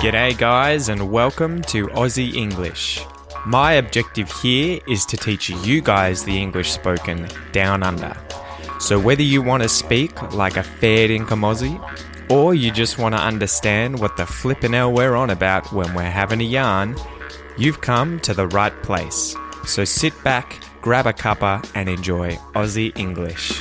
G'day guys and welcome to Aussie English. My objective here is to teach you guys the English spoken down under. So whether you want to speak like a fair dinkum Aussie, or you just want to understand what the flippin' hell we're on about when we're having a yarn, you've come to the right place. So sit back, grab a cuppa and enjoy Aussie English.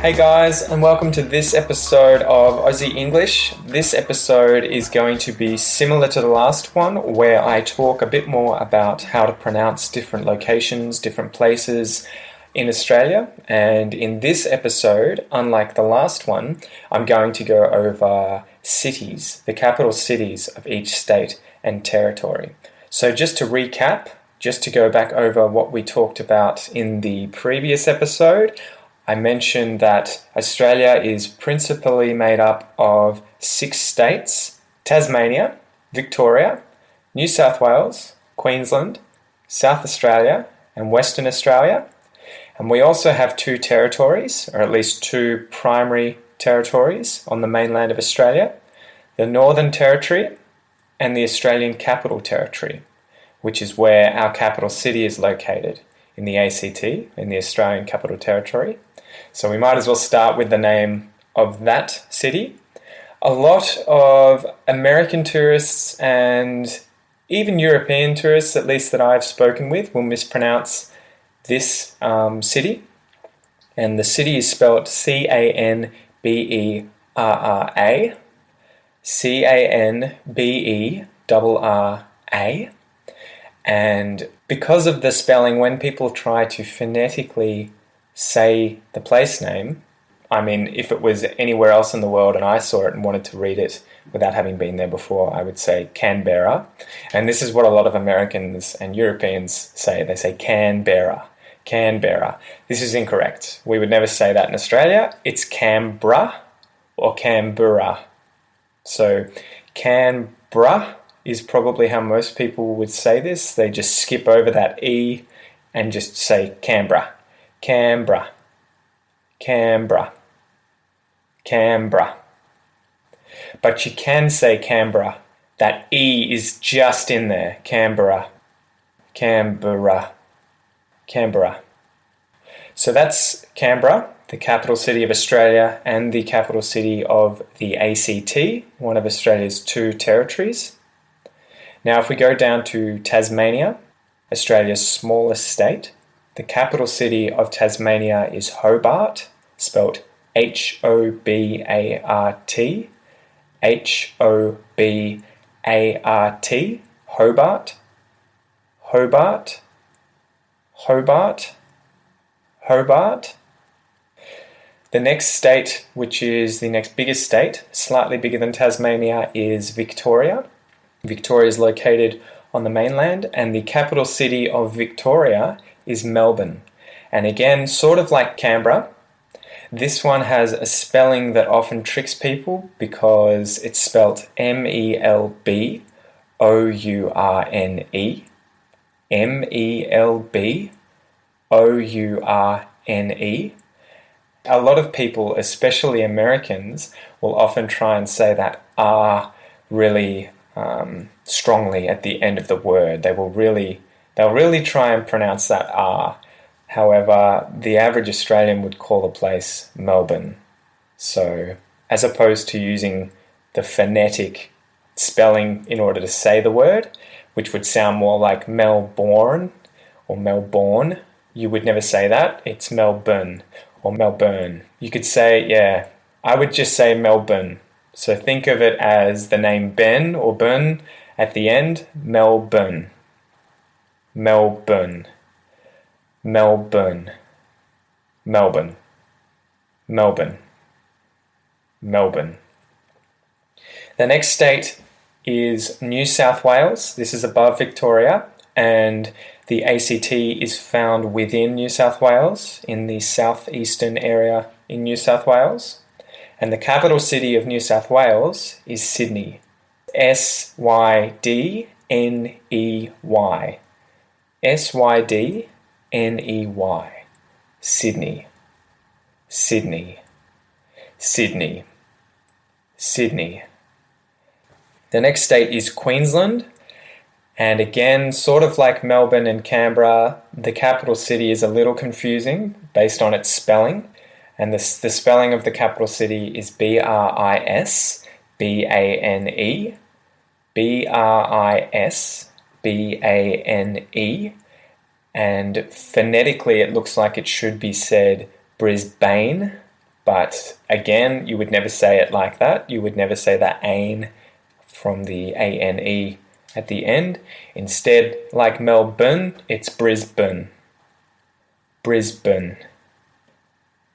Hey guys, and welcome to this episode of Aussie English. This episode is going to be similar to the last one, where I talk a bit more about how to pronounce different locations, different places in Australia. And in this episode, unlike the last one, I'm going to go over cities, the capital cities of each state and territory. So just to recap, just to go back over what we talked about in the previous episode, I mentioned that Australia is principally made up of 6 states: Tasmania, Victoria, New South Wales, Queensland, South Australia, and Western Australia. And we also have 2 territories, or at least 2 primary territories on the mainland of Australia: the Northern Territory and the Australian Capital Territory, which is where our capital city is located, in the ACT, in the Australian Capital Territory. So we might as well start with the name of that city. A lot of American tourists and even European tourists, at least that I've spoken with, will mispronounce this city. And the city is spelled Canberra, Canberra. And because of the spelling, when people try to phonetically say the place name, I mean, if it was anywhere else in the world and I saw it and wanted to read it without having been there before, I would say Canberra. And this is what a lot of Americans and Europeans say. They say Canberra, Canberra. This is incorrect. We would never say that in Australia. It's Canberra or Canberra. So Canberra is probably how most people would say this. They just skip over that E and just say Canberra. Canberra, Canberra, Canberra. But you can say Canberra. That E is just in there. Canberra, Canberra, Canberra. So that's Canberra, the capital city of Australia and the capital city of the ACT, one of Australia's 2 territories. Now if we go down to Tasmania, Australia's smallest state, the capital city of Tasmania is Hobart, spelt H-O-B-A-R-T, H-O-B-A-R-T, Hobart, Hobart, Hobart, Hobart. The next state, which is the next biggest state, slightly bigger than Tasmania, is Victoria. Victoria is located on the mainland, and the capital city of Victoria is Melbourne. And again, sort of like Canberra, this one has a spelling that often tricks people because it's spelt M-E-L-B-O-U-R-N-E, M-E-L-B-O-U-R-N-E. A lot of people, especially Americans, will often try and say that R really strongly at the end of the word. They'll really try and pronounce that R. However, the average Australian would call the place Melbourne. So, as opposed to using the phonetic spelling in order to say the word, which would sound more like Melbourne or Melbourne, you would never say that. It's Melbourne or Melbourne. You could say, I would just say Melbourne. So think of it as the name Ben or Bun at the end, Melbourne. Melbourne, Melbourne, Melbourne, Melbourne, Melbourne. The next state is New South Wales. This is above Victoria, and the ACT is found within New South Wales in the southeastern area in New South Wales. And the capital city of New South Wales is Sydney. Sydney. Sydney. Sydney. Sydney. Sydney. Sydney. The next state is Queensland. And again, sort of like Melbourne and Canberra, the capital city is a little confusing based on its spelling. And the spelling of the capital city is Brisbane. Brisbane. And phonetically, it looks like it should be said Brisbane. But again, you would never say it like that. You would never say the ain from the ane at the end. Instead, like Melbourne, it's Brisbane. Brisbane.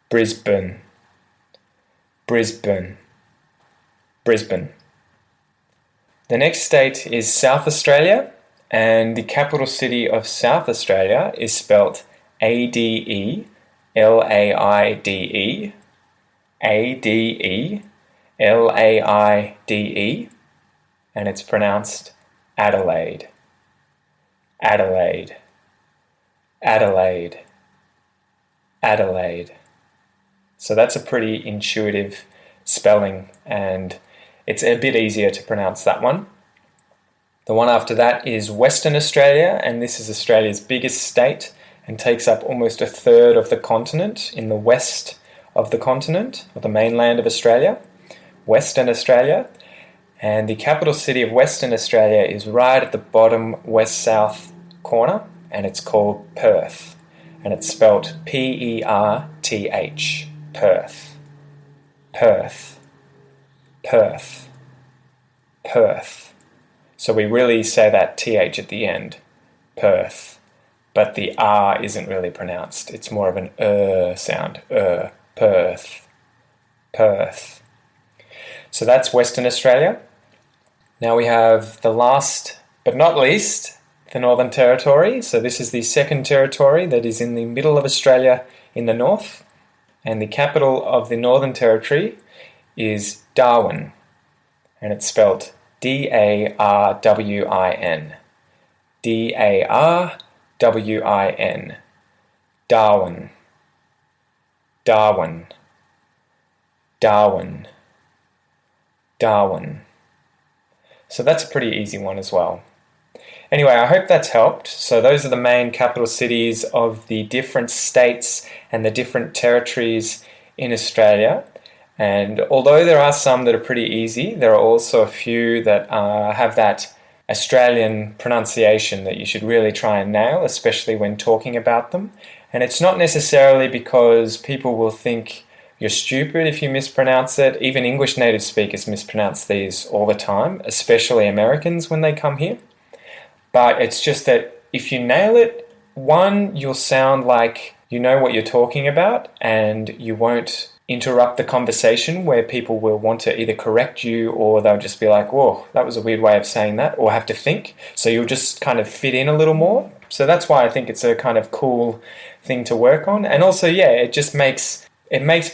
Brisbane. Brisbane. Brisbane. The next state is South Australia, and the capital city of South Australia is spelt Adelaide. Adelaide, and it's pronounced Adelaide. Adelaide. Adelaide. Adelaide. So that's a pretty intuitive spelling, and it's a bit easier to pronounce that one. The one after that is Western Australia, and this is Australia's biggest state and takes up almost a third of the continent in the west of the continent, or the mainland of Australia, Western Australia. And the capital city of Western Australia is right at the bottom west-south corner, and it's called Perth. And it's spelt Perth. Perth. Perth. Perth. Perth. So we really say that TH at the end, Perth. But the R isn't really pronounced. It's more of an sound. Perth. Perth. So that's Western Australia. Now we have the last, but not least, the Northern Territory. So this is the second territory that is in the middle of Australia in the north. And the capital of the Northern Territory is Darwin. And it's spelt Darwin. Darwin. Darwin. Darwin. Darwin. Darwin. So that's a pretty easy one as well. Anyway, I hope that's helped. So those are the main capital cities of the different states and the different territories in Australia. And although there are some that are pretty easy, there are also a few that have that Australian pronunciation that you should really try and nail, especially when talking about them. And it's not necessarily because people will think you're stupid if you mispronounce it. Even English native speakers mispronounce these all the time, especially Americans when they come here. But it's just that if you nail it, one, you'll sound like you know what you're talking about, and you won't interrupt the conversation where people will want to either correct you, or they'll just be like, whoa, that was a weird way of saying that, or have to think. So you'll just kind of fit in a little more. So that's why I think it's a kind of cool thing to work on. And also, yeah, it just makes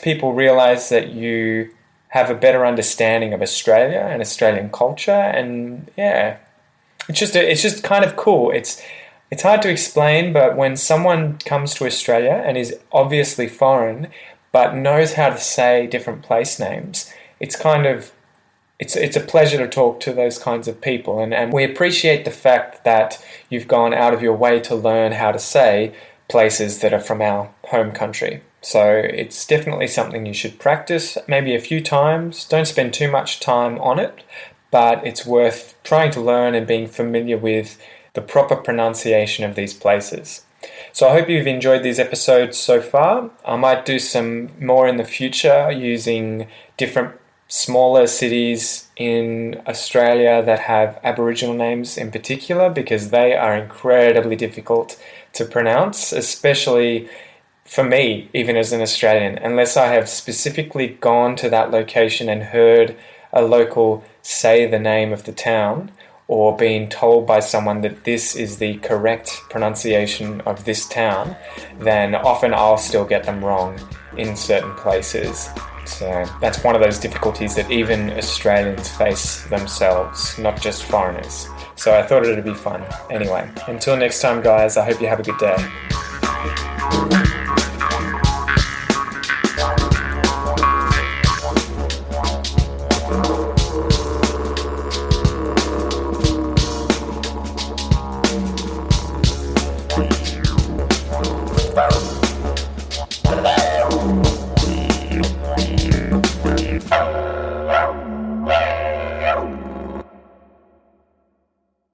people realize that you have a better understanding of Australia and Australian culture. And yeah, it's just kind of cool. It's hard to explain, but when someone comes to Australia and is obviously foreign, but knows how to say different place names, it's a pleasure to talk to those kinds of people. And we appreciate the fact that you've gone out of your way to learn how to say places that are from our home country. So it's definitely something you should practice maybe a few times. Don't spend too much time on it, but it's worth trying to learn and being familiar with the proper pronunciation of these places. So I hope you've enjoyed these episodes so far. I might do some more in the future using different smaller cities in Australia that have Aboriginal names in particular, because they are incredibly difficult to pronounce, especially for me, even as an Australian, unless I have specifically gone to that location and heard a local say the name of the town, or being told by someone that this is the correct pronunciation of this town, then often I'll still get them wrong in certain places. So that's one of those difficulties that even Australians face themselves, not just foreigners. So I thought it'd be fun. Anyway, until next time, guys, I hope you have a good day.